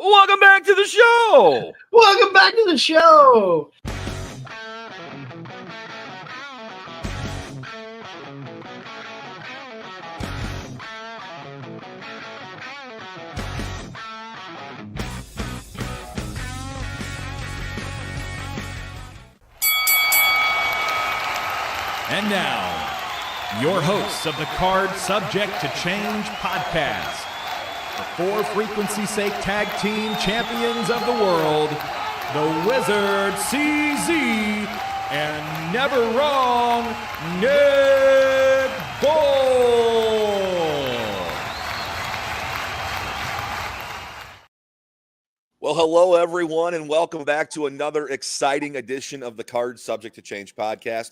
Welcome back to the show. Welcome back to the show. And now, your hosts of the Card Subject to Change podcast, the For Frequency's Sake Tag Team Champions of the World, the Wizard CZ, and Never Wrong Nick Bull. Well, hello, everyone, and welcome back to another exciting edition of the Card Subject to Change podcast.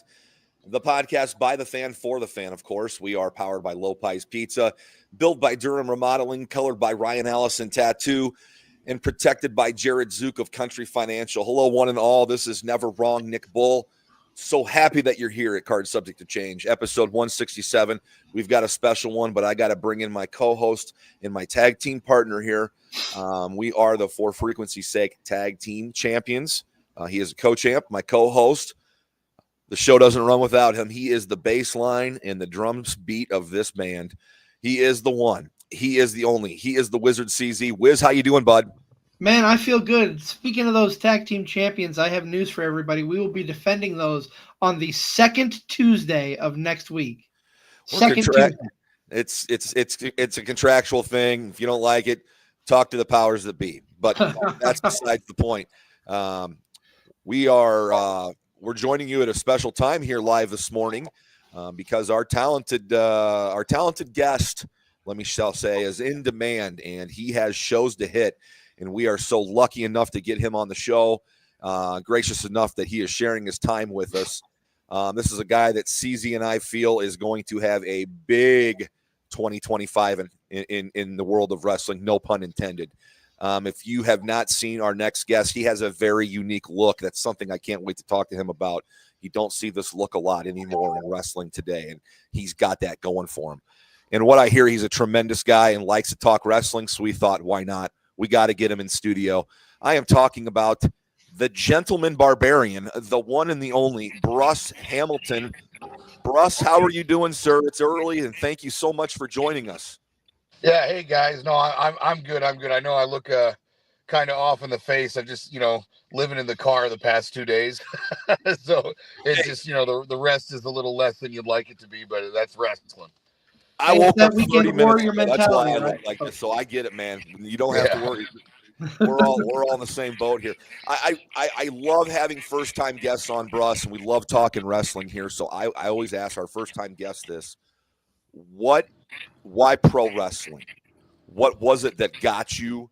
The podcast by the fan, for the fan, of course. We are powered by Low Pies Pizza, built by Durham Remodeling, colored by Ryan Allison Tattoo, and protected by Jared Zook of Country Financial. Hello, one and all. This is Never Wrong Nick Bull. So happy that you're here at Card Subject to Change, episode 167. We've got a special one, but I got to bring in my co-host and my tag team partner here. We are the For Frequency's Sake Tag Team Champions. He is a co-champ, my co-host. The show doesn't run without him. He is the bass line and the drums beat of this band. He is the one. He is the only. He is the Wizard CZ. Wiz, how you doing, bud? Man, I feel good. Speaking of those tag team champions, I have news for everybody. We will be defending those on the second Tuesday of next week. Tuesday. It's a contractual thing. If you don't like it, talk to the powers that be. But that's besides the point. We're joining you at a special time here live this morning because our talented guest, let me shall say, is in demand, and he has shows to hit, and we are so lucky enough to get him on the show, gracious enough that he is sharing his time with us. This is a guy that CZ and I feel is going to have a big 2025 in the world of wrestling, no pun intended. If you have not seen our next guest, he has a very unique look. That's something I can't wait to talk to him about. You don't see this look a lot anymore in wrestling today, and he's got that going for him. And what I hear, he's a tremendous guy and likes to talk wrestling, so we thought, why not? We got to get him in studio. I am talking about the Gentleman Barbarian, the one and the only, Bruss Hamilton. Bruss, how are you doing, sir? It's early, and thank you so much for joining us. Yeah, hey guys. No, I'm good. I'm good. I know I look kind of off in the face. I'm just living in the car the past 2 days, so it's just the rest is a little less than you'd like it to be, but that's wrestling. I woke up 30 minutes ago. That's why I right? look like this. So I get it, man. You don't have to worry. We're all in the same boat here. I love having first time guests on, Bruss, and we love talking wrestling here. So I always ask our first time guests this: why pro wrestling? What was it that got you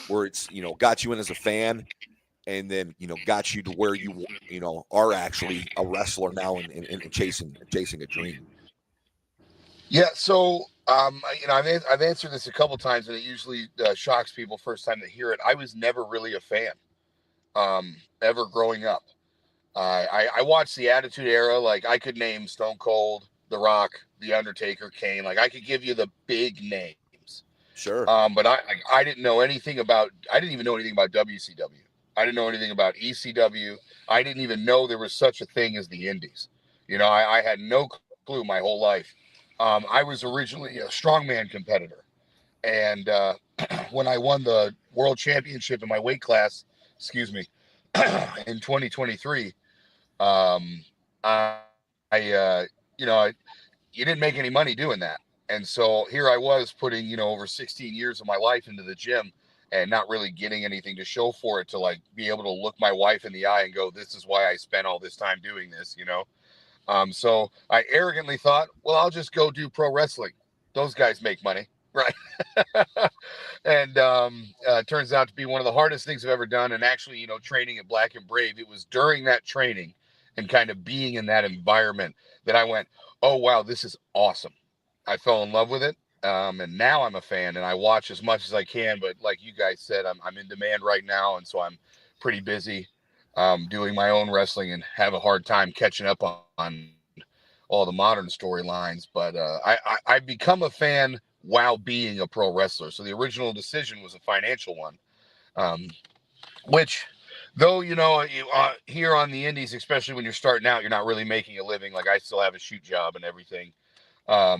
where it's, got you in as a fan and then, got you to where you are actually a wrestler now and chasing a dream? Yeah. So, I've answered this a couple times and it usually shocks people first time they hear it. I was never really a fan, ever growing up. I watched the Attitude Era. Like I could name Stone Cold, The Rock, The Undertaker, Kane. Like I could give you the big names. Sure. But I didn't know anything about. I didn't even know anything about WCW. I didn't know anything about ECW. I didn't even know there was such a thing as the Indies. I had no clue my whole life. I was originally a strongman competitor, and when I won the world championship in my weight class, in 2023, you didn't make any money doing that. And so here I was putting, over 16 years of my life into the gym and not really getting anything to show for it to like be able to look my wife in the eye and go, this is why I spent all this time doing this, So I arrogantly thought, well, I'll just go do pro wrestling. Those guys make money. Right. And turns out to be one of the hardest things I've ever done. And actually, training at Black and Brave, it was during that training and kind of being in that environment that I went, oh, wow, this is awesome. I fell in love with it. And now I'm a fan and I watch as much as I can. But like you guys said, I'm in demand right now. And so I'm pretty busy doing my own wrestling and have a hard time catching up on all the modern storylines. But I become a fan while being a pro wrestler. So the original decision was a financial one. Which, though, here on the indies, especially when you're starting out, you're not really making a living. Like I still have a shoot job and everything. I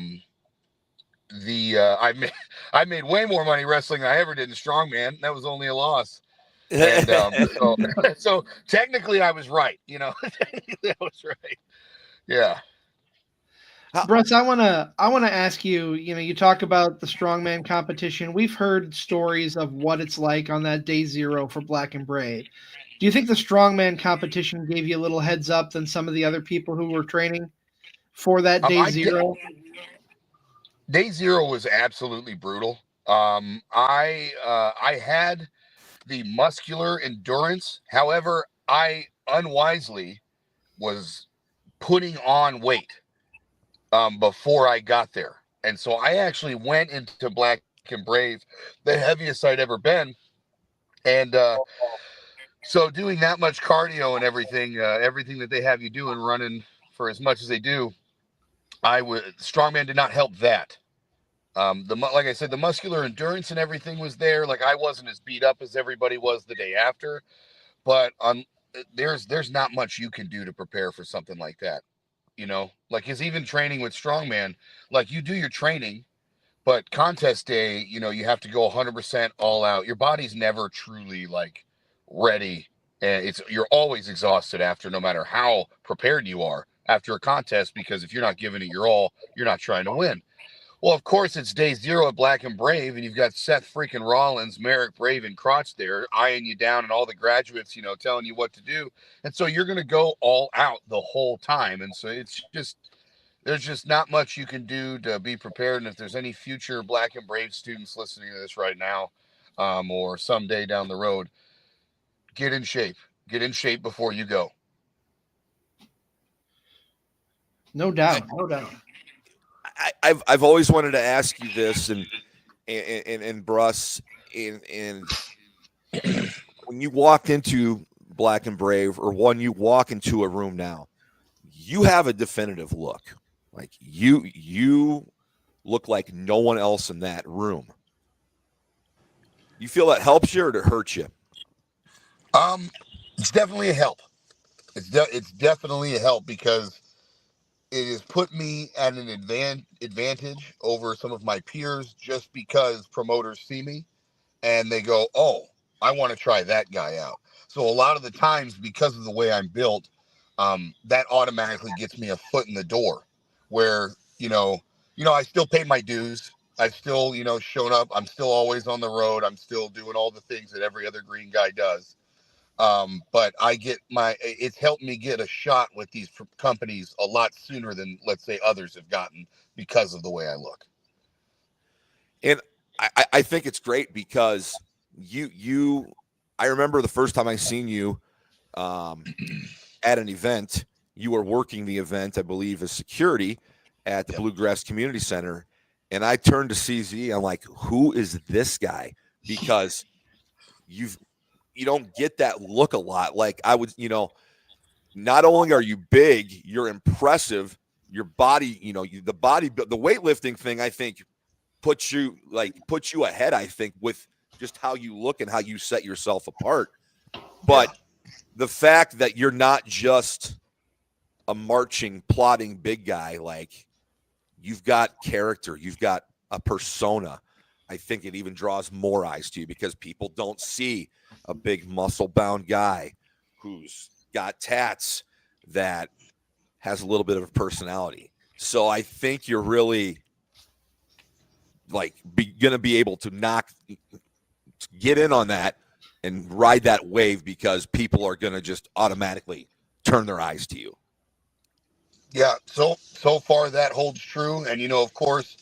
made way more money wrestling than I ever did in strongman. That was only a loss. And so technically I was right. Technically I was right. Yeah. Bruss, I wanna ask you. You talk about the strongman competition. We've heard stories of what it's like on that day zero for Black and Brave. Do you think the strongman competition gave you a little heads up than some of the other people who were training for that day zero? Day zero was absolutely brutal. I had the muscular endurance. However, I unwisely was putting on weight before I got there. And so I actually went into Black and Brave, the heaviest I'd ever been. And so doing that much cardio and everything that they have you do and running for as much as they do, strongman did not help that. Like I said, the muscular endurance and everything was there. Like I wasn't as beat up as everybody was the day after, but there's not much you can do to prepare for something like that. Like is even training with strongman, like you do your training, but contest day, you have to go 100% all out. Your body's never truly like ready. And you're always exhausted after, no matter how prepared you are after a contest, because if you're not giving it your all, you're not trying to win. Well, of course, it's day zero at Black and Brave, and you've got Seth freaking Rollins, Merrick, Brave, and Crotch there eyeing you down, and all the graduates, telling you what to do. And so you're going to go all out the whole time. And so there's just not much you can do to be prepared. And if there's any future Black and Brave students listening to this right now, or someday down the road, get in shape. Get in shape before you go. No doubt. I've always wanted to ask you this, and Bruss, and when you walk into Black and Brave, or when you walk into a room now, you have a definitive look. Like you look like no one else in that room. You feel that helps you or it hurts you? It's definitely a help. It's definitely a help, because it has put me at an advantage over some of my peers, just because promoters see me and they go, oh, I want to try that guy out. So a lot of the times, because of the way I'm built, that automatically gets me a foot in the door, where, I still pay my dues. I've still, shown up. I'm still always on the road. I'm still doing all the things that every other green guy does. But it's helped me get a shot with these companies a lot sooner than, let's say, others have gotten, because of the way I look. And I think it's great, because I remember the first time I seen you at an event. You were working the event, I believe, as security at the Bluegrass Community Center. And I turned to CZ. I'm like, who is this guy? Because you don't get that look a lot. Like I would, not only are you big, you're impressive. Your body, the weightlifting thing, I think puts you ahead, I think, with just how you look and how you set yourself apart. But the fact that you're not just a marching, plodding big guy, like you've got character, you've got a persona. I think it even draws more eyes to you, because people don't see a big muscle-bound guy who's got tats that has a little bit of a personality. So I think you're really going to be able to get in on that and ride that wave, because people are going to just automatically turn their eyes to you. Yeah. So far that holds true. And, of course,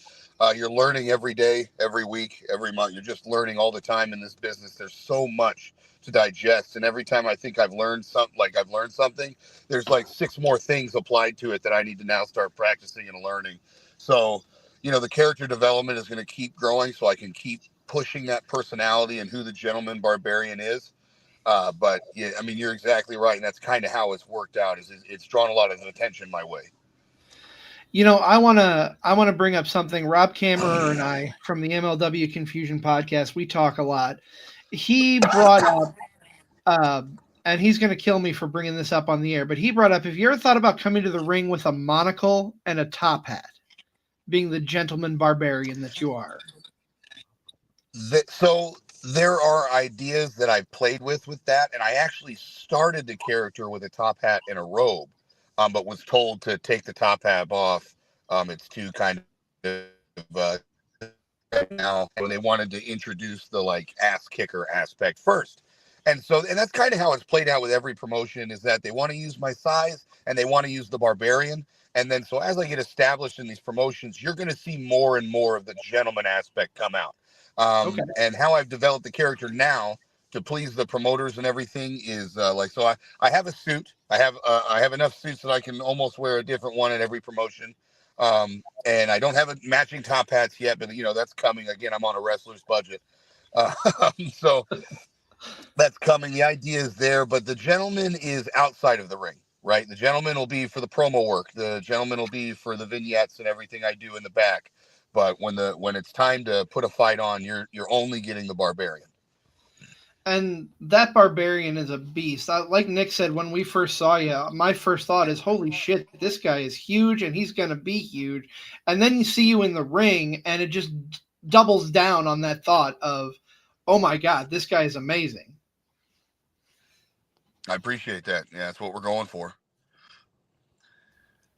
you're learning every day, every week, every month. You're just learning all the time in this business. There's so much to digest. And every time I think I've learned something, there's like 6 more things applied to it that I need to now start practicing and learning. So, the character development is going to keep growing, so I can keep pushing that personality and who the Gentleman Barbarian is. But yeah, I mean, you're exactly right. And that's kind of how it's worked out, is it's drawn a lot of attention my way. I want to bring up something. Rob Kammerer and I from the MLW Confusion podcast, we talk a lot. he brought up, and he's going to kill me for bringing this up on the air, but he brought up, have you ever thought about coming to the ring with a monocle and a top hat, being the gentleman barbarian that you are? So there are ideas that I've played with that, and I actually started the character with a top hat and a robe, but was told to take the top hat off. It's too kind of right now, when they wanted to introduce the like ass kicker aspect first. And that's kind of how it's played out with every promotion, is that they want to use my size and they want to use the barbarian. And then so as I get established in these promotions, you're going to see more and more of the gentleman aspect come out. Okay. And how I've developed the character now to please the promoters and everything is so I have a suit. I have enough suits that I can almost wear a different one at every promotion. And I don't have a matching top hats yet, but that's coming. Again, I'm on a wrestler's budget. So that's coming. The idea is there, but the gentleman is outside of the ring, right? The gentleman will be for the promo work. The gentleman will be for the vignettes and everything I do in the back. But when it's time to put a fight on, you're only getting the barbarian. And that barbarian is a beast. Like Nick said, when we first saw you, my first thought is, holy shit, this guy is huge and he's going to be huge. And then you see you in the ring and it just doubles down on that thought of, oh my God, this guy is amazing. I appreciate that. Yeah, that's what we're going for.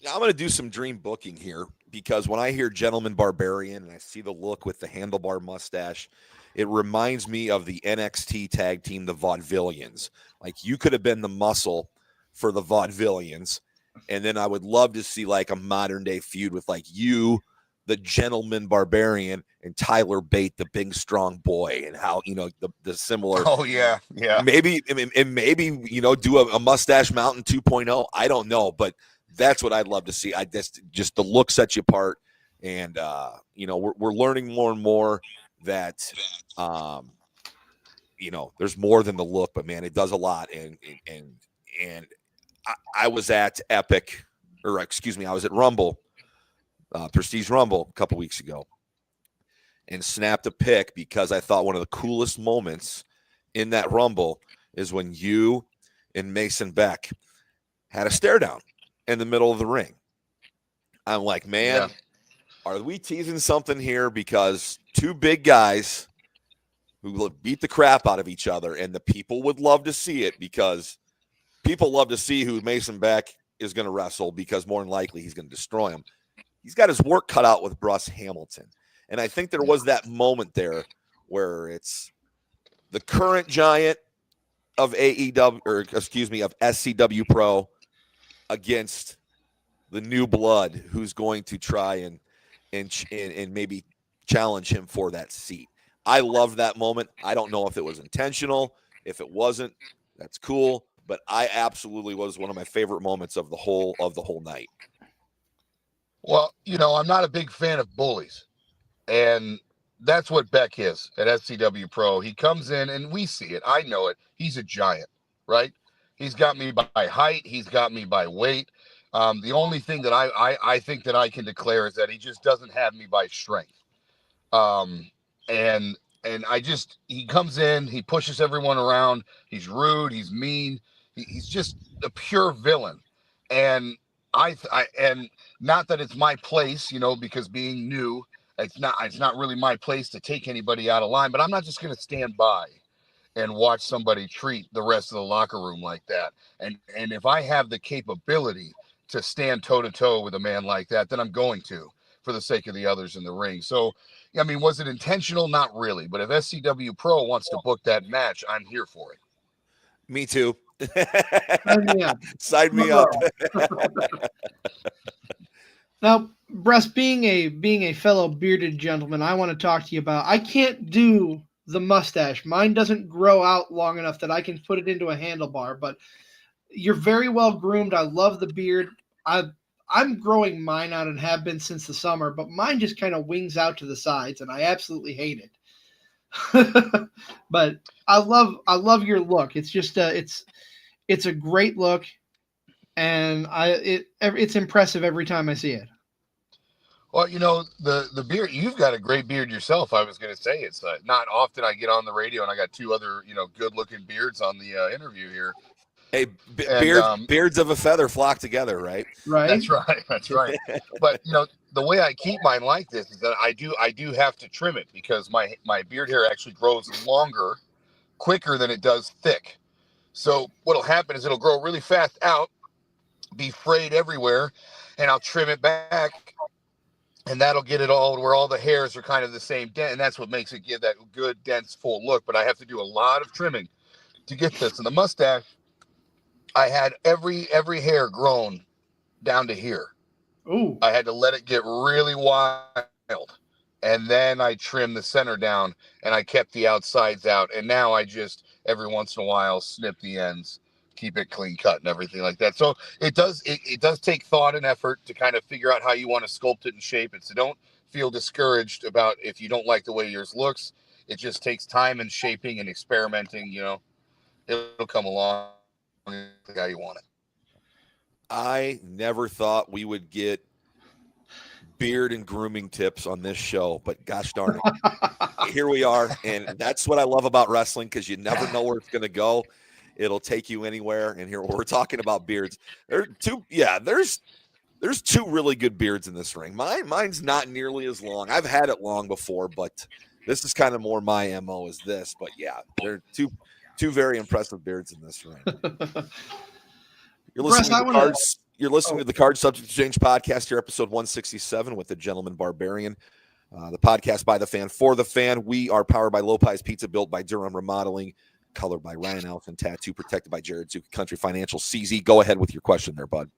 Now, I'm going to do some dream booking here, because when I hear Gentleman Barbarian and I see the look with the handlebar mustache, it reminds me of the NXT tag team, the Vaudevillians. Like, you could have been the muscle for the Vaudevillians, and then I would love to see like a modern day feud with like you, the Gentleman Barbarian, and Tyler Bate, the big strong boy, and how the similar. Oh yeah. Maybe do a Mustache Mountain 2.0. I don't know, but that's what I'd love to see. I just the look sets you apart, and we're learning more and more that there's more than the look, but man, it does a lot. And I was at Epic, I was at Rumble, Prestige Rumble a couple weeks ago, and snapped a pic because I thought one of the coolest moments in that Rumble is when you and Mason Beck had a stare down in the middle of the ring. I'm like, man, Are we teasing something here? Because two big guys who beat the crap out of each other, and the people would love to see it, because people love to see who Mason Beck is going to wrestle, because more than likely he's going to destroy him. He's got his work cut out with Bruss Hamilton. And I think there was that moment there where it's the current giant of of SCW Pro against the new blood who's going to try and maybe challenge him for that seat. I love that moment. I don't know if it was intentional. If it wasn't, that's cool. But I absolutely was one of my favorite moments of the whole night. Well, I'm not a big fan of bullies, and that's what Beck is at SCW Pro. He comes in, and we see it. I know it. He's a giant, right? He's got me by height. He's got me by weight. The only thing that I think that I can declare is that he just doesn't have me by strength. And he comes in, he pushes everyone around. He's rude. He's mean. He's just a pure villain. And and not that it's my place, because being new, it's not really my place to take anybody out of line, but I'm not just going to stand by and watch somebody treat the rest of the locker room like that. And if I have the capability to stand toe to toe with a man like that, then I'm going to, for the sake of the others in the ring. So, I mean, was it intentional? Not really. But if SCW Pro wants to book that match, I'm here for it. Me too. Sign me up. Now, Bruss, being a fellow bearded gentleman, I want to talk to you about, I can't do the mustache. Mine doesn't grow out long enough that I can put it into a handlebar, but you're very well groomed. I love the beard. I'm growing mine out and have been since the summer, but mine just kind of wings out to the sides, and I absolutely hate it. But I love your look. It's just it's a great look, and it's impressive every time I see it. Well, the beard, you've got a great beard yourself. I was going to say it's not often I get on the radio and I got two other, good looking beards on the interview here. Hey, And beards of a feather flock together, right? Right. That's right. That's right. But the way I keep mine like this is that I do have to trim it because my beard hair actually grows longer, quicker than it does thick. So what'll happen is it'll grow really fast out, be frayed everywhere, and I'll trim it back. And that'll get it all where all the hairs are kind of the same dent. And that's what makes it give that good, dense, full look. But I have to do a lot of trimming to get this. And the mustache, I had every hair grown down to here. Ooh. I had to let it get really wild. And then I trimmed the center down and I kept the outsides out. And now I just, every once in a while, snip the ends, keep it clean cut and everything like that. So it does take thought and effort to kind of figure out how you want to sculpt it and shape it. So don't feel discouraged about if you don't like the way yours looks. It just takes time and shaping and experimenting. It'll come along how you want it. I never thought we would get beard and grooming tips on this show, but gosh darn it, here we are. And that's what I love about wrestling, because you never know where it's going to go. It'll take you anywhere. And here we're talking about beards. There's two really good beards in this ring. Mine's not nearly as long. I've had it long before, but this is kind of more my MO is this. But yeah, there are two very impressive beards in this ring. You're listening to the Card Subject to Change podcast here, episode 167 with the Gentleman Barbarian. The podcast by the fan for the fan. We are powered by Lopez Pizza, built by Durham Remodeling, colored by Ryan Allison, tattoo protected by Jared Zuki Country Financial. CZ, go ahead with your question there, bud.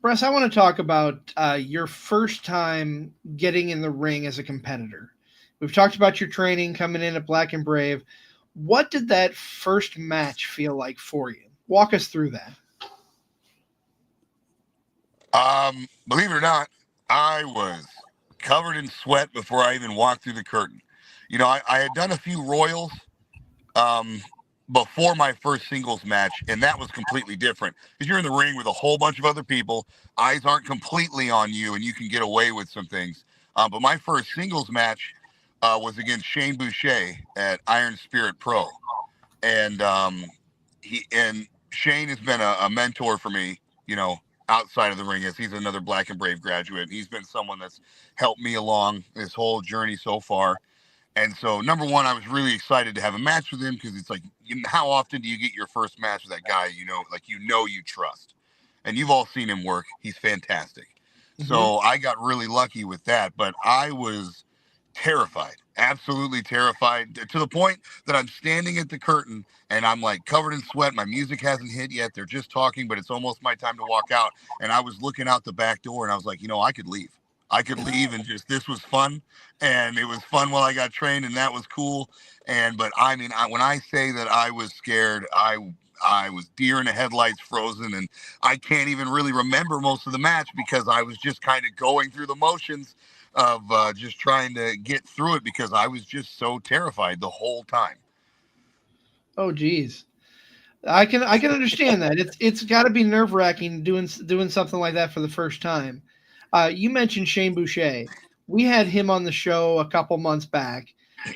Bruss, I want to talk about your first time getting in the ring as a competitor. We've talked about your training coming in at Black and Brave. What did that first match feel like for you? Walk us through that. Believe it or not, I was covered in sweat before I even walked through the curtain. I had done a few Royals before my first singles match, and that was completely different because you're in the ring with a whole bunch of other people. Eyes aren't completely on you, and you can get away with some things. But my first singles match was against Shane Boucher at Iron Spirit Pro, and Shane has been a mentor for me, outside of the ring, as he's another Black and Brave graduate. He's been someone that's helped me along this whole journey so far. And so, number one, I was really excited to have a match with him because it's like, how often do you get your first match with that guy, you trust? And you've all seen him work. He's fantastic. Mm-hmm. So I got really lucky with that, but I was terrified, absolutely terrified, to the point that I'm standing at the curtain and I'm like covered in sweat. My music hasn't hit yet. They're just talking, but it's almost my time to walk out. And I was looking out the back door and I was like, I could leave. And just, this was fun. And it was fun while I got trained, and that was cool. But I mean, when I say that I was scared, I was deer in the headlights, frozen, and I can't even really remember most of the match because I was just kind of going through the motions of just trying to get through it because I was just so terrified the whole time. Oh, geez. I can understand that. It's got to be nerve-wracking doing something like that for the first time. You mentioned Shane Boucher. We had him on the show a couple months back,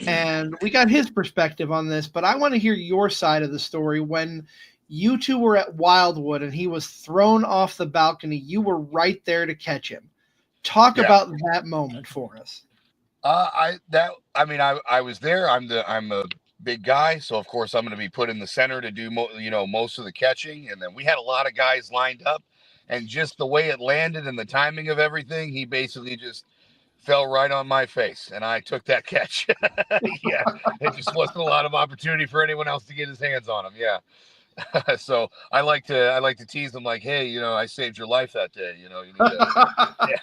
and we got his perspective on this, but I want to hear your side of the story. When you two were at Wildwood and he was thrown off the balcony, you were right there to catch him. Talk about that moment for us. I was there. I'm a big guy, so of course I'm going to be put in the center to do most of the catching, and then we had a lot of guys lined up. And just the way it landed and the timing of everything, he basically just fell right on my face, and I took that catch. Yeah, it just wasn't a lot of opportunity for anyone else to get his hands on him. Yeah, so I like to tease them like, hey, I saved your life that day. You need to.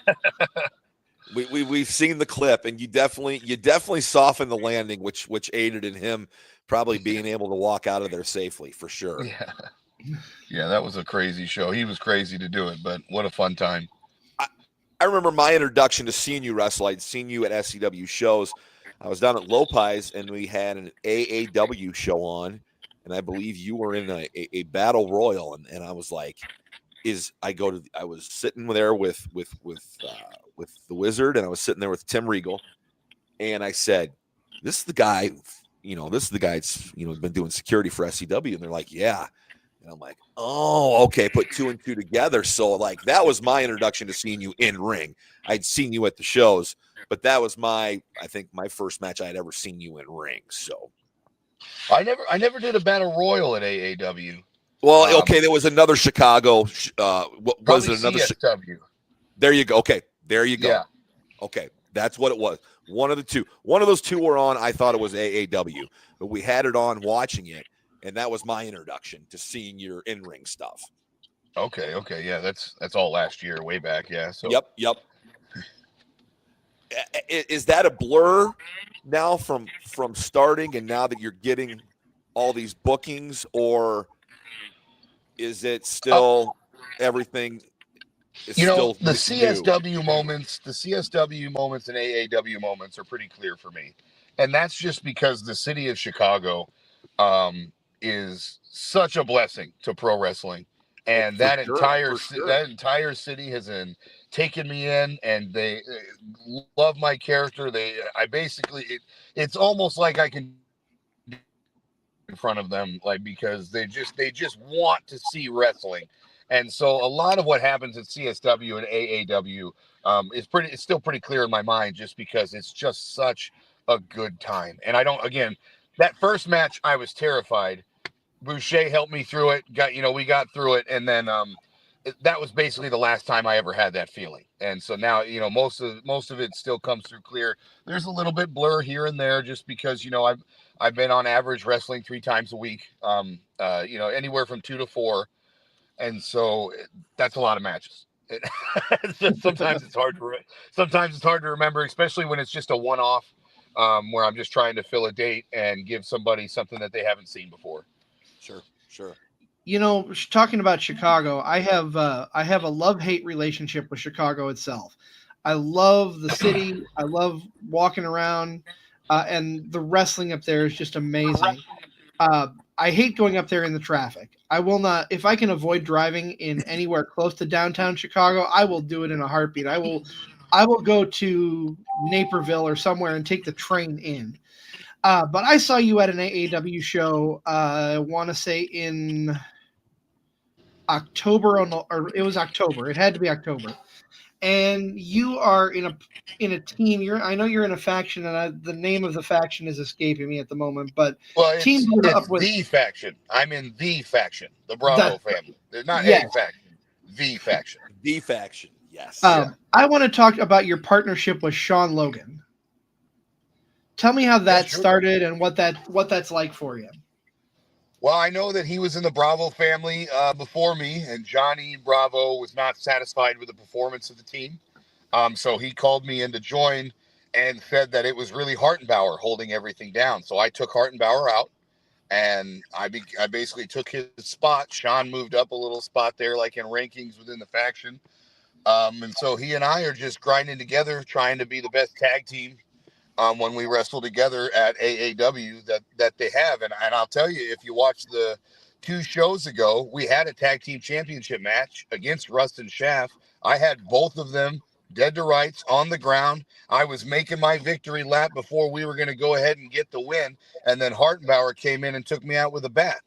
Yeah. We've seen the clip, and you definitely softened the landing, which aided in him probably being able to walk out of there safely for sure. Yeah. Yeah, that was a crazy show. He was crazy to do it, but what a fun time. I remember my introduction to seeing you wrestle. I'd seen you at SCW shows. I was down at Lopez, and we had an AAW show on, and I believe you were in a battle royal, and I was like, I was sitting there with the Wizard, and I was sitting there with Tim Regal, and I said, this is the guy, this is the guy that's, been doing security for SCW. And they're like, yeah. And I'm like, oh, okay. Put two and two together. So like, that was my introduction to seeing you in ring. I'd seen you at the shows, but that was I think my first match I had ever seen you in ring. So I never did a battle royal at AAW. Well, okay. There was another Chicago. Was it another CSW? There you go. Okay. There you go. Yeah. Okay. That's what it was. One of the two. One of those two were on. I thought it was AAW, but we had it on watching it, and that was my introduction to seeing your in-ring stuff. Okay. Yeah, that's all last year, way back. Yeah. So. Yep. Is that a blur now from starting, and now that you're getting all these bookings, or is it still everything? The CSW moments, and AAW moments are pretty clear for me. And that's just because the city of Chicago is such a blessing to pro wrestling. And that entire city has taken me in, and they love my character. It's almost like I can in front of them, like, because they just want to see wrestling. And so a lot of what happens at CSW and AAW it's still pretty clear in my mind, just because it's just such a good time. And that first match, I was terrified. Boucher helped me through it. We got through it. And then that was basically the last time I ever had that feeling. And so now, most of it still comes through clear. There's a little bit blur here and there, just because, I've been on average wrestling 3 times a week, anywhere from 2 to 4. And so that's a lot of matches. Sometimes it's hard to remember, especially when it's just a one-off, where I'm just trying to fill a date and give somebody something that they haven't seen before. Sure. Talking about Chicago, I have a love-hate relationship with Chicago itself. I love the city. I love walking around, and the wrestling up there is just amazing. I hate going up there in the traffic. I will not, if I can avoid driving in anywhere close to downtown Chicago, I will do it in a heartbeat. I will go to Naperville or somewhere and take the train in. But I saw you at an AAW show, I want to say in October, or it was October. It had to be October. And you are in a team. I know you're in a faction, and the name of the faction is escaping me at the moment. But it's the faction. I'm in the faction, the Bravo family. There's not a faction. The faction. The faction. Yes. I want to talk about your partnership with Sean Logan. Tell me how that started and what that's like for you. Well, I know that he was in the Bravo family before me, and Johnny Bravo was not satisfied with the performance of the team. So he called me in to join and said that it was really Hartenbauer holding everything down. So I took Hartenbauer out, and I basically took his spot. Sean moved up a little spot there, like in rankings within the faction. And so he and I are just grinding together, trying to be the best tag team when we wrestle together at AAW that they have. And I'll tell you, if you watch the 2 shows ago, we had a tag team championship match against Rust and Shaft. I had both of them dead to rights on the ground. I was making my victory lap before we were going to go ahead and get the win. And then Hartenbauer came in and took me out with a bat.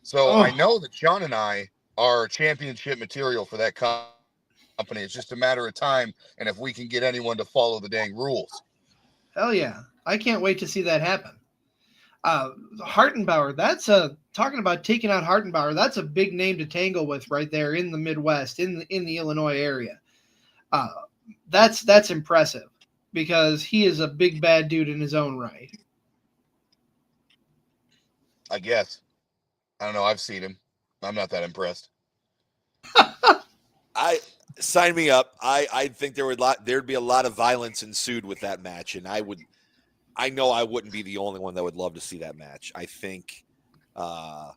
So I know that Sean and I are championship material for that company. It's just a matter of time. And if we can get anyone to follow the dang rules. Hell yeah. I can't wait to see that happen. Hartenbauer, talking about taking out Hartenbauer, that's a big name to tangle with right there in the Midwest, in the Illinois area. That's impressive, because he is a big bad dude in his own right. I guess. I don't know. I've seen him. I'm not that impressed. Sign me up. I think there'd be a lot of violence ensued with that match, and I know I wouldn't be the only one that would love to see that match. I think I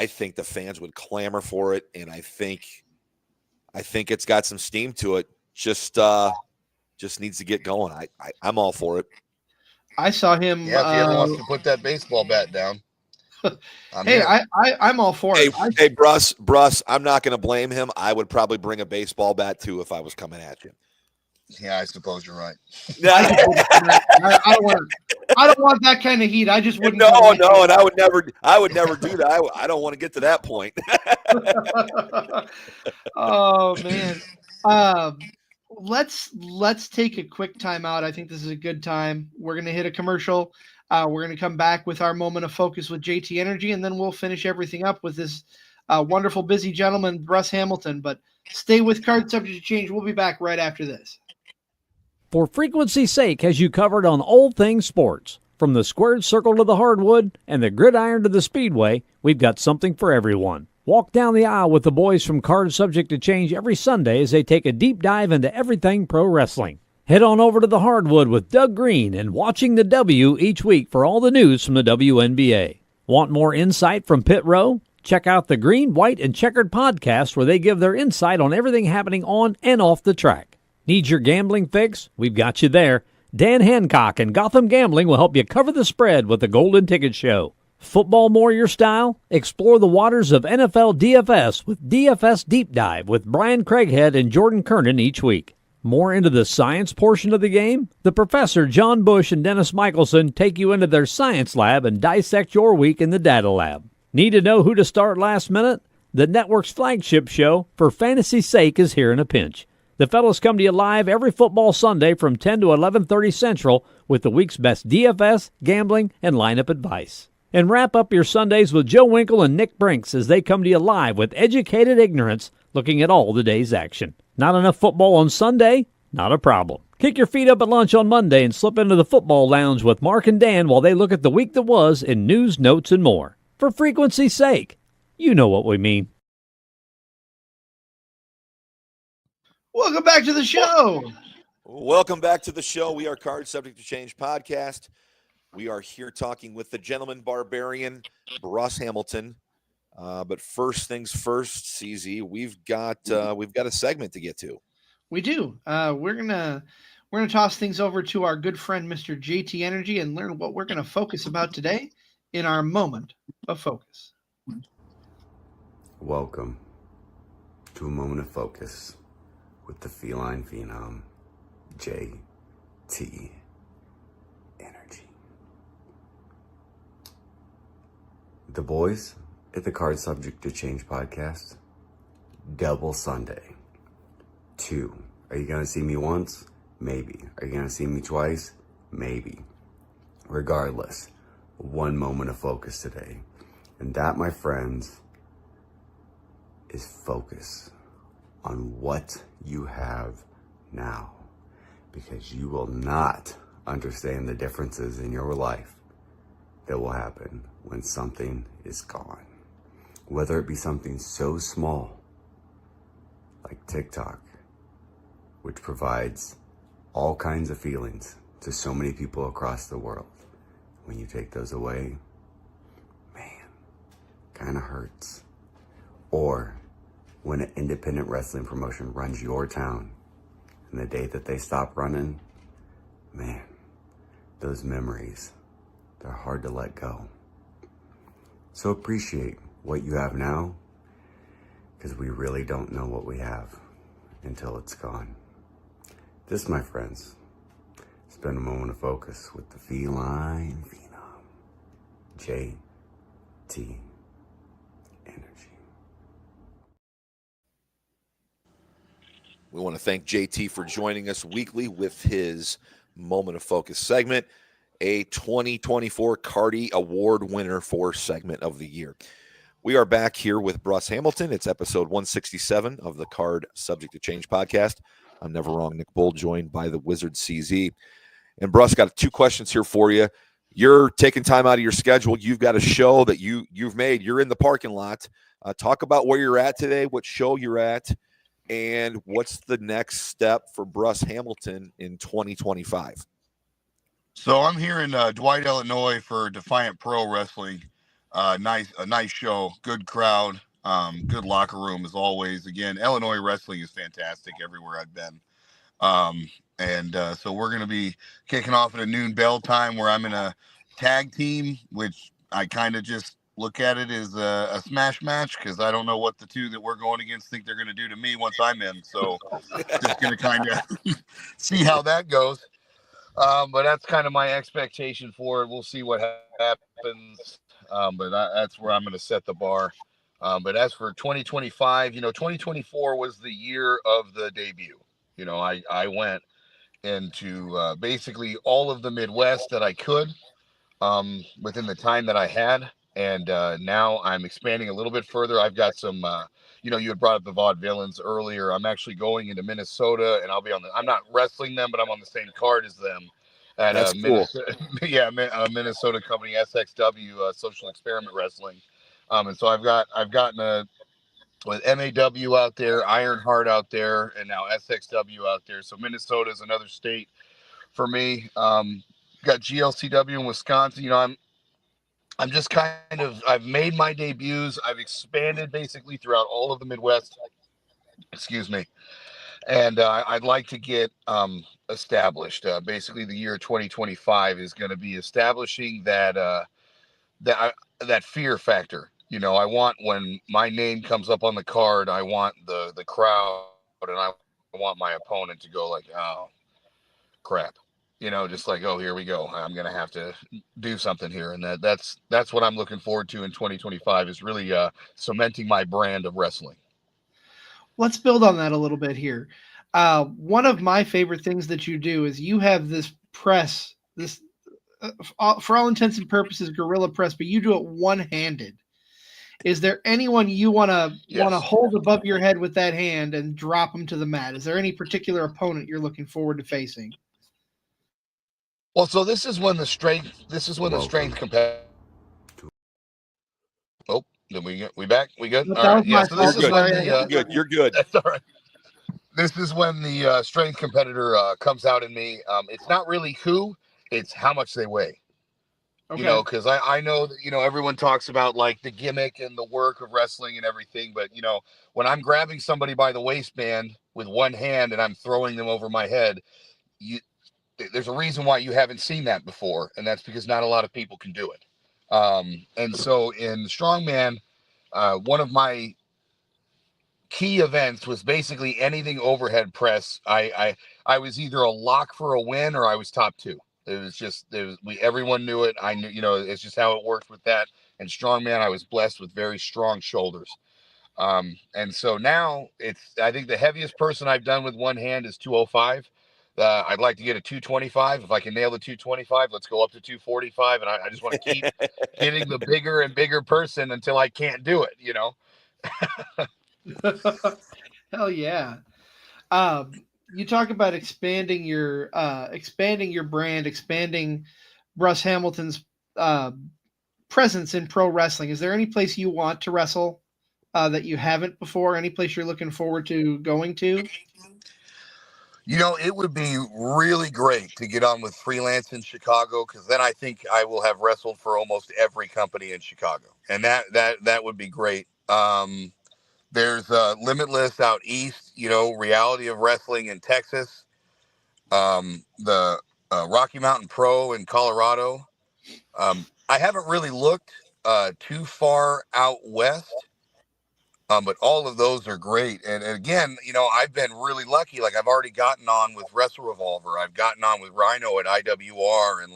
think the fans would clamor for it, and I think it's got some steam to it. Just needs to get going. I'm all for it. I saw him. Yeah, if he ever wants to put that baseball bat down. Hey, I'm all for it. Hey, Bruss, I'm not going to blame him. I would probably bring a baseball bat too if I was coming at you. Yeah, I suppose you're right. I don't want that kind of heat. I just wouldn't. No, and I would never do that. I don't want to get to that point. Oh man. Let's take a quick time out. I think this is a good time. We're gonna hit a commercial. We're gonna come back with our moment of focus with JT Energy, and then we'll finish everything up with this wonderful, busy gentleman, Bruss Hamilton. But stay with Card Subject to Change. We'll be back right after this. For Frequency's Sake has you covered on all things sports. From the squared circle to the hardwood and the gridiron to the speedway, we've got something for everyone. Walk down the aisle with the boys from Card Subject to Change every Sunday as they take a deep dive into everything pro wrestling. Head on over to the hardwood with Doug Green and Watching the W each week for all the news from the WNBA. Want more insight from Pit Row? Check out the Green, White, and Checkered podcast where they give their insight on everything happening on and off the track. Need your gambling fix? We've got you there. Dan Hancock and Gotham Gambling will help you cover the spread with the Golden Ticket Show. Football more your style? Explore the waters of NFL DFS with DFS Deep Dive with Brian Craighead and Jordan Kernan each week. More into the science portion of the game? The Professor John Bush and Dennis Michelson take you into their science lab and dissect your week in the data lab. Need to know who to start last minute? The network's flagship show, For Fantasy's Sake, is here in a pinch. The fellas come to you live every football Sunday from 10 to 11:30 Central with the week's best DFS, gambling, and lineup advice. And wrap up your Sundays with Joe Winkle and Nick Brinks as they come to you live with educated ignorance, looking at all the day's action. Not enough football on Sunday? Not a problem. Kick your feet up at lunch on Monday and slip into the football lounge with Mark and Dan while they look at the week that was in news, notes, and more. For frequency's sake, you know what we mean. Welcome back to the show. Welcome back to the show. We are Card Subject to Change podcast. We are here talking with the Gentleman Barbarian, Bruss Hamilton. But first things first, CZ, we've got a segment to get to. We do. We're gonna toss things over to our good friend Mr. JT Energy and learn what we're gonna focus about today in our moment of focus. Welcome to a moment of focus with the feline phenom, JT Energy. The boys at the Card Subject to Change podcast, double Sunday. 2. Are you going to see me once? Maybe. Are you going to see me twice? Maybe. Regardless, one moment of focus today. And that, my friends, is focus on what you have now, because you will not understand the differences in your life that will happen when something is gone. Whether it be something so small like TikTok, which provides all kinds of feelings to so many people across the world. When you take those away, man, kind of hurts. Or when an independent wrestling promotion runs your town, and the day that they stop running, man, those memories, they're hard to let go. So appreciate what you have now, because we really don't know what we have until it's gone. This, my friends, has been a moment of focus with the feline phenom, JT Energy. We want to thank JT for joining us weekly with his Moment of Focus segment, a 2024 Cardi Award winner for segment of the year. We are back here with Bruss Hamilton. It's episode 167 of the Card Subject to Change podcast. I'm Never Wrong Nick Bull, joined by the Wizard CZ. And Bruss, got 2 questions here for you. You're taking time out of your schedule. You've got a show that you've made. You're in the parking lot. Talk about where you're at today, what show you're at, and what's the next step for Bruss Hamilton in 2025? So I'm here in Dwight, Illinois for Defiant Pro Wrestling. A nice show, good crowd, good locker room as always. Again, Illinois wrestling is fantastic everywhere I've been. So we're going to be kicking off at a noon bell time where I'm in a tag team, which I kind of just look at it as a smash match, because I don't know what the two that we're going against think they're going to do to me once I'm in. So just going to kind of see how that goes. But that's kind of my expectation for it. We'll see what happens. That's where I'm going to set the bar. But as for 2025, 2024 was the year of the debut. I went into basically all of the Midwest that I could within the time that I had. And now I'm expanding a little bit further. I've got some, you had brought up the Vaudevillains earlier. I'm actually going into Minnesota, and I'll be I'm not wrestling them, but I'm on the same card as them at That's cool. Minnesota, Minnesota company, SXW, Social Experiment Wrestling. And so I've gotten with MAW out there, Ironheart out there, and now SXW out there. So Minnesota is another state for me. Got GLCW in Wisconsin. I'm just I've made my debuts. I've expanded basically throughout all of the Midwest. Excuse me. And I'd like to get established. Basically, the year 2025 is going to be establishing that fear factor. I want, when my name comes up on the card, I want the crowd, and I want my opponent to go like, oh, crap. Just like, oh, here we go. I'm going to have to do something here. And that's what I'm looking forward to in 2025, is really cementing my brand of wrestling. Let's build on that a little bit here. One of my favorite things that you do is you have this press, this for all intents and purposes, guerrilla press, but you do it one-handed. Is there anyone you want to hold above your head with that hand and drop them to the mat? Is there any particular opponent you're looking forward to facing? Well, so this is when the strength competitor. Oh, then we back? We good? But All right. Yeah. So this is when You're good. That's all right. This is when the strength competitor comes out in me. It's not really who, it's how much they weigh. Okay. Because I know that, everyone talks about like the gimmick and the work of wrestling and everything. But, when I'm grabbing somebody by the waistband with one hand and I'm throwing them over my head, there's a reason why you haven't seen that before. And that's because not a lot of people can do it. And so in Strongman, one of my key events was basically anything overhead press. I was either a lock for a win or I was top two. Everyone knew it. I knew, it's just how it worked with that. And Strongman, I was blessed with very strong shoulders. And so now I think the heaviest person I've done with one hand is 205. I'd like to get a 225. If I can nail the 225, let's go up to 245. And I just want to keep getting the bigger and bigger person until I can't do it, Hell yeah. You talk about expanding your brand, expanding Bruss Hamilton's presence in pro wrestling. Is there any place you want to wrestle that you haven't before? Any place you're looking forward to going to? It would be really great to get on with freelance in Chicago, because then I think I will have wrestled for almost every company in Chicago, and that would be great. There's Limitless out east, Reality of Wrestling in Texas, the Rocky Mountain Pro in Colorado. I haven't really looked too far out west, but all of those are great. And again, I've been really lucky. Like, I've already gotten on with Wrestle Revolver. I've gotten on with Rhino at IWR. And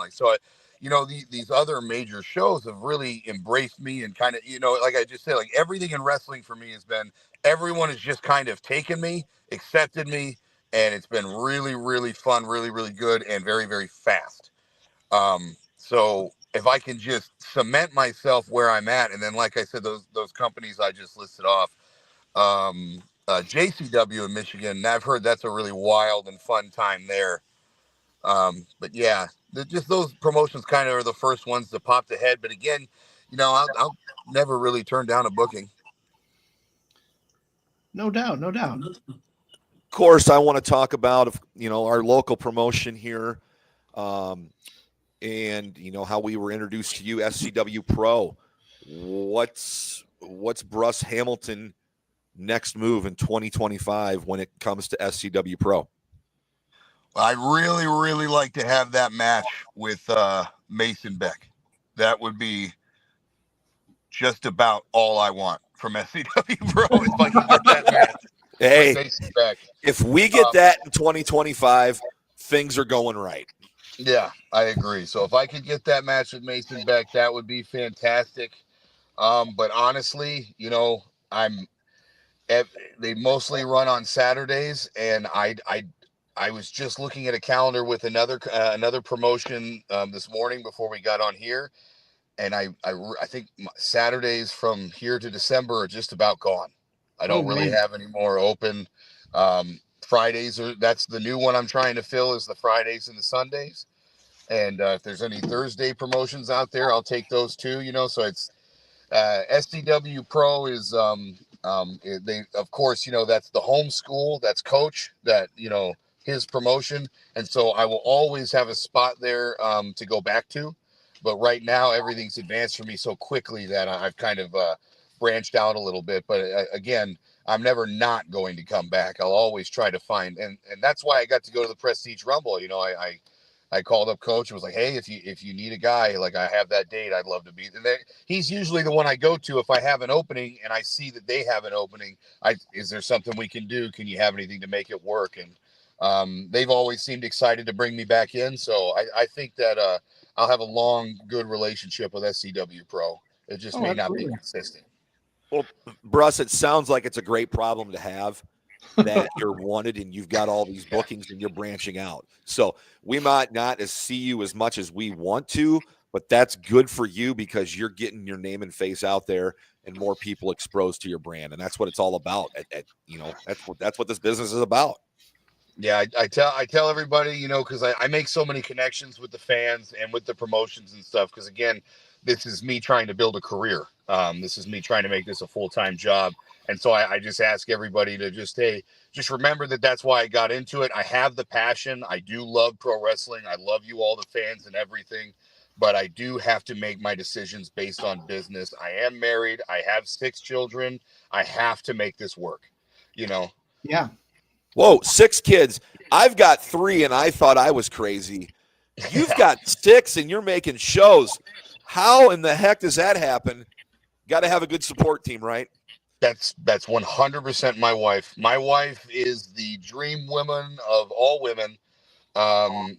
these other major shows have really embraced me, and kind of, like I just said, like everything in wrestling for me has been, everyone has just kind of taken me, accepted me. And it's been really, really fun, really, really good, and very, very fast. So if I can just cement myself where I'm at, and then, like I said, those companies I just listed off, JCW in Michigan, I've heard that's a really wild and fun time there. But yeah, just those promotions kind of are the first ones to pop the head. But again, I'll never really turn down a booking. No doubt. Of course, I want to talk about, our local promotion here. And how we were introduced to you, SCW Pro. What's Bruss Hamilton next move in 2025 when it comes to SCW Pro? I'd really, really like to have that match with Mason Beck. That would be just about all I want from SCW Pro if I can get that match. Hey, Mason back. if we get that in 2025, things are going right. Yeah, I agree. So if I could get that match with Mason Beck, that would be fantastic. But honestly, you know, they mostly run on Saturdays, and I was just looking at a calendar with another promotion this morning before we got on here, and I think Saturdays from here to December are just about gone. I don't really have any more open. Fridays that's the new one I'm trying to fill, is the Fridays and the Sundays. And if there's any Thursday promotions out there, I'll take those too. You know, so it's SCW Pro is they, of course, you know, that's the home school, that's Coach, that, you know, his promotion, and so I will always have a spot there to go back to. But right now, everything's advanced for me so quickly that I've kind of branched out a little bit. But again, I'm never not going to come back. I'll always try to find, and that's why I got to go to the Prestige Rumble. You know, I called up Coach and was like, hey, if you need a guy, like, I have that date, I'd love to be. And he's usually the one I go to if I have an opening and I see that they have an opening. Is there something we can do? Can you have anything to make it work? And they've always seemed excited to bring me back in. So I think that I'll have a long, good relationship with SCW Pro. It just may not be consistent. Well, Bruss, it sounds like it's a great problem to have, that you're wanted and you've got all these bookings and you're branching out. So we might not see you as much as we want to, but that's good for you because you're getting your name and face out there and more people exposed to your brand. And that's what it's all about. You know, that's what this business is about. Yeah, I tell everybody, you know, because I make so many connections with the fans and with the promotions and stuff. Because again, this is me trying to build a career. This is me trying to make this a full-time job. And so I just ask everybody to just remember that that's why I got into it. I have the passion. I do love pro wrestling. I love you all, the fans and everything. But I do have to make my decisions based on business. I am married. I have 6 children. I have to make this work, you know? Yeah. Whoa, 6 kids. I've got 3 and I thought I was crazy. You've got 6 and you're making shows. How in the heck does that happen? Got to have a good support team, right? That's 100% my wife. My wife is the dream woman of all women.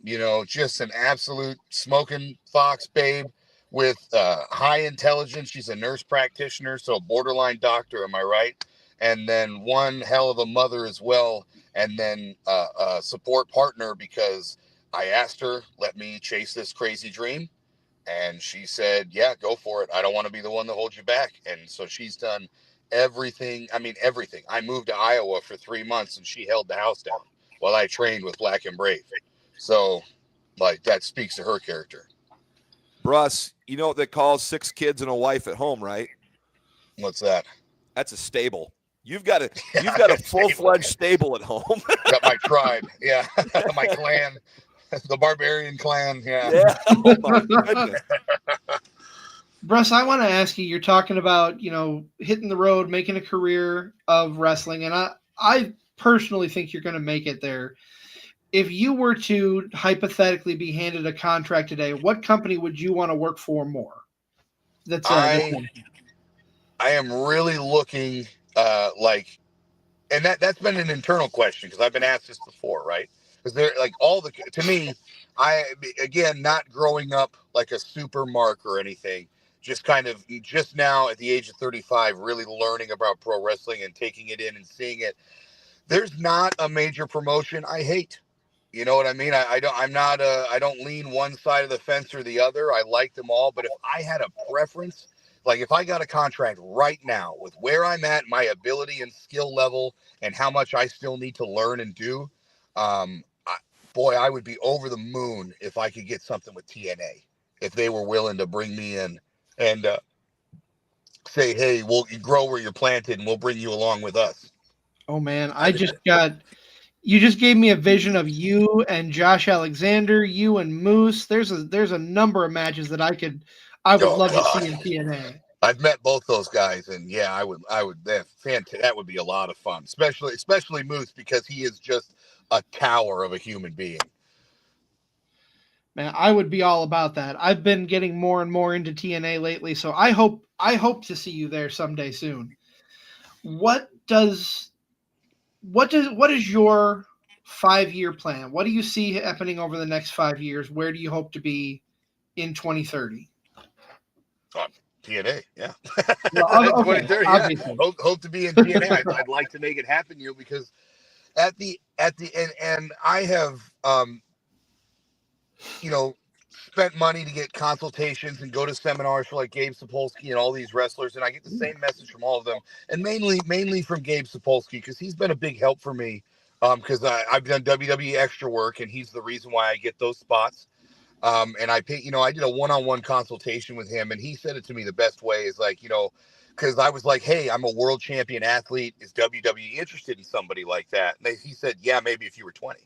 You know, just an absolute smoking fox babe with high intelligence. She's a nurse practitioner, so borderline doctor, am I right? And then one hell of a mother as well. And then a support partner, because I asked her, let me chase this crazy dream. And she said, yeah, go for it. I don't want to be the one that holds you back. And so she's done everything. I mean, everything. I moved to Iowa for 3 months and she held the house down while I trained with Black and Brave. So, like, that speaks to her character. Bruss, you know what they call 6 kids and a wife at home, right? What's that? That's a stable. You've got a full-fledged stable at home. Got my tribe. Yeah. My clan. The Barbarian clan. Yeah. Oh my goodness. Bruss, I want to ask you, you're talking about, you know, hitting the road, making a career of wrestling, and I personally think you're going to make it there. If you were to hypothetically be handed a contract today, what company would you want to work for more? I am really looking like, and that's been an internal question because I've been asked this before, right? Because they're like to me, again, not growing up like a super mark or anything, just now at the age of 35, really learning about pro wrestling and taking it in and seeing it. There's not a major promotion I hate. You know what I mean? I don't lean one side of the fence or the other. I like them all. But if I had a preference, like if I got a contract right now with where I'm at, my ability and skill level and how much I still need to learn and do, I would be over the moon if I could get something with TNA, if they were willing to bring me in and say, hey, you grow where you're planted and we'll bring you along with us. Oh man, you just gave me a vision of you and Josh Alexander, you and Moose. There's a number of matches that I would love to see in TNA. I've met both those guys, and yeah, I would. That would be a lot of fun, especially Moose, because he is just a tower of a human being. Man, I would be all about that. I've been getting more and more into TNA lately, so I hope to see you there someday soon. What is your 5-year plan? What do you see happening over the next 5 years? Where do you hope to be in 2030? TNA, yeah. Well, okay, 2030, yeah. obviously. Hope to be in TNA. I'd like to make it happen, because at the end, and I have spent money to get consultations and go to seminars for like Gabe Sapolsky and all these wrestlers, and I get the same message from all of them, and mainly from Gabe Sapolsky, because he's been a big help for me, because I've done WWE extra work, and he's the reason why I get those spots. And I did a one-on-one consultation with him, and he said it to me the best way is like, because I was like, hey, I'm a world champion athlete. Is WWE interested in somebody like that? And he said, yeah, maybe if you were 20,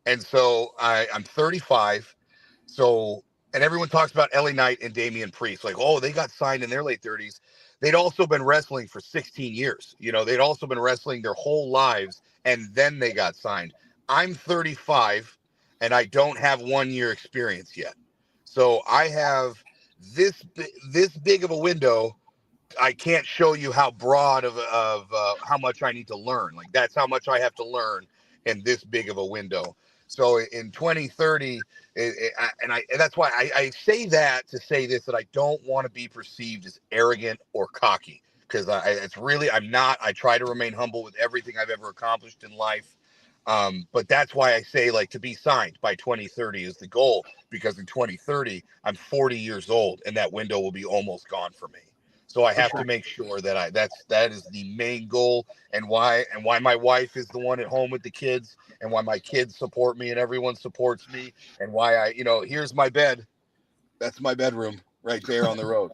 And so I'm 35. So, and everyone talks about LA Knight and Damian Priest, like, oh, they got signed in their late 30s. They'd also been wrestling for 16 years. They'd also been wrestling their whole lives, and then they got signed. I'm 35, and I don't have 1 year experience yet. So I have this big of a window. I can't show you how broad of how much I need to learn. Like, that's how much I have to learn in this big of a window. So in 2030, and that's why I say that to say this, that I don't want to be perceived as arrogant or cocky, because I'm not. I try to remain humble with everything I've ever accomplished in life. But that's why I say, like, to be signed by 2030 is the goal, because in 2030, I'm 40 years old, and that window will be almost gone for me. So I have to make sure that that is the main goal, and why my wife is the one at home with the kids, and why my kids support me and everyone supports me, and why here's my bed. That's my bedroom right there on the road.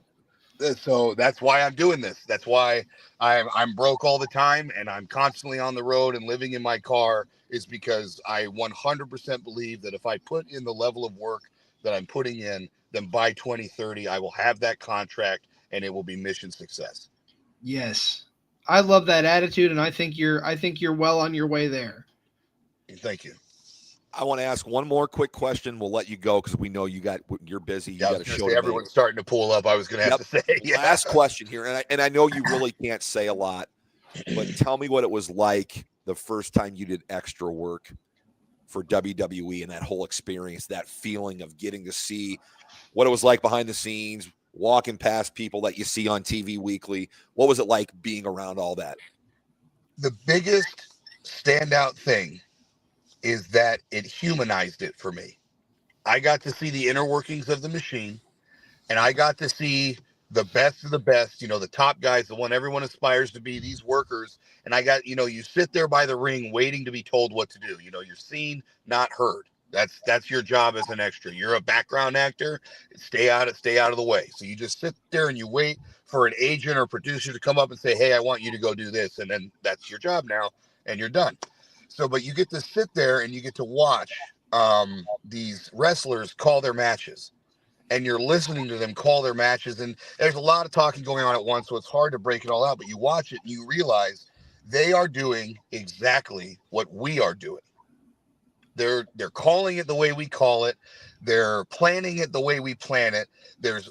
So that's why I'm doing this. That's why I'm broke all the time, and I'm constantly on the road and living in my car, is because I 100% believe that if I put in the level of work that I'm putting in, then by 2030, I will have that contract, and it will be mission success. Yes. I love that attitude, and I think you're well on your way there. Thank you. I want to ask one more quick question. We'll let you go because we know you're busy. You got a show. Everyone's starting to pull up. I was going to have to say. Yeah. Last question here, and I know you really can't say a lot, but tell me what it was like the first time you did extra work for WWE, and that whole experience, that feeling of getting to see what it was like behind the scenes, walking past people that you see on TV weekly. What was it like being around all that? The biggest standout thing is that it humanized it for me. I got to see the inner workings of the machine, and I got to see the best of the best, the top guys, the one everyone aspires to be, these workers. And I got, you sit there by the ring waiting to be told what to do. You're seen, not heard. That's your job as an extra. You're a background actor. Stay out of the way. So you just sit there and you wait for an agent or producer to come up and say, hey, I want you to go do this. And then that's your job now, and you're done. So, but you get to sit there and you get to watch these wrestlers call their matches, and you're listening to them call their matches. And there's a lot of talking going on at once, so it's hard to break it all out, but you watch it and you realize they are doing exactly what we are doing. They're calling it the way we call it. They're planning it the way we plan it. There's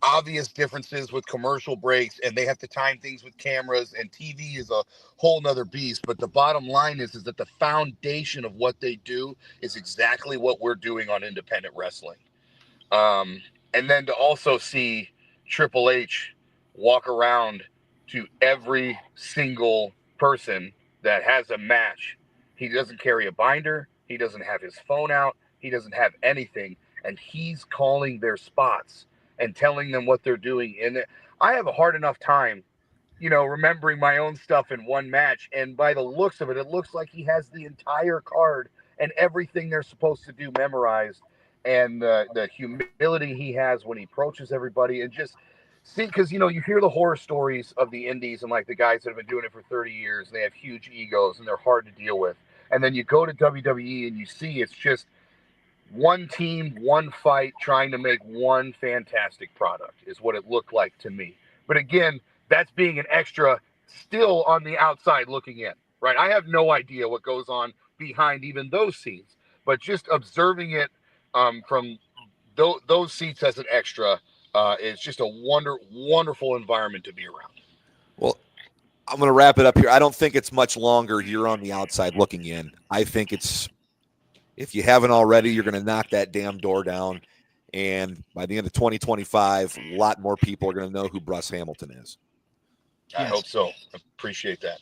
obvious differences with commercial breaks, and they have to time things with cameras, and TV is a whole nother beast. But the bottom line is that the foundation of what they do is exactly what we're doing on independent wrestling. And then to also see Triple H walk around to every single person that has a match. He doesn't carry a binder. He doesn't have his phone out. He doesn't have anything. And he's calling their spots and telling them what they're doing in it. I have a hard enough time, remembering my own stuff in one match. And by the looks of it, it looks like he has the entire card and everything they're supposed to do memorized. And the humility he has when he approaches everybody, and just see, because, you hear the horror stories of the indies and like the guys that have been doing it for 30 years, and they have huge egos and they're hard to deal with. And then you go to WWE and you see it's just one team, one fight, trying to make one fantastic product is what it looked like to me. But again, that's being an extra still on the outside looking in, right? I have no idea what goes on behind even those scenes. but just observing it from those seats as an extra is just a wonderful environment to be around. Well, I'm going to wrap it up here. I don't think it's much longer you're on the outside looking in. I think it's, if you haven't already, you're going to knock that damn door down. And by the end of 2025, a lot more people are going to know who Bruss Hamilton is. I hope so. Appreciate that.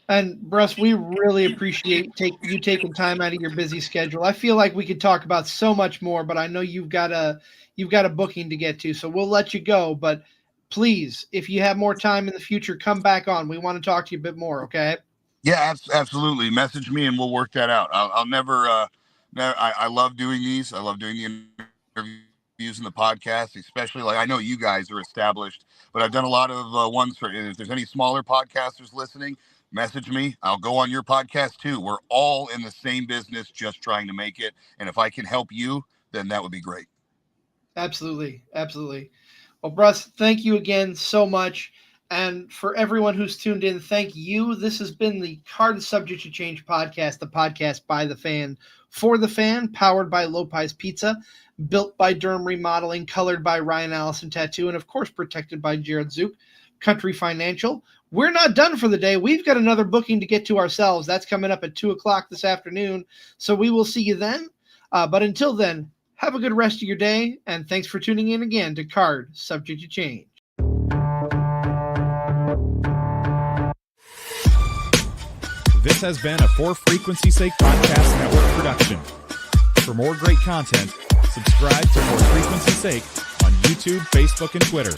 And Bruss, we really appreciate you taking time out of your busy schedule. I feel like we could talk about so much more, but I know you've got a booking to get to, so we'll let you go. But please, if you have more time in the future, come back on. We want to talk to you a bit more. Okay? Yeah, absolutely. Message me and we'll work that out. I'll never. I love doing these. I love doing the interviews and the podcast, especially like I know you guys are established, but I've done a lot of ones for. If there's any smaller podcasters listening, message me. I'll go on your podcast too. We're all in the same business, just trying to make it. And if I can help you, then that would be great. Absolutely. Absolutely. Well, Bruss, thank you again so much. And for everyone who's tuned in, thank you. This has been the Card Subject to Change podcast, the podcast by the fan, for the fan, powered by Lopez Pizza, built by Durham Remodeling, colored by Ryan Allison Tattoo, and of course protected by Jared Zook, Country Financial. We're not done for the day. We've got another booking to get to ourselves. That's coming up at 2:00 this afternoon. So we will see you then. But until then, have a good rest of your day. And thanks for tuning in again to Card Subject to Change. This has been a For Frequency's Sake Podcast Network production. For more great content, subscribe to For Frequency's Sake on YouTube, Facebook, and Twitter.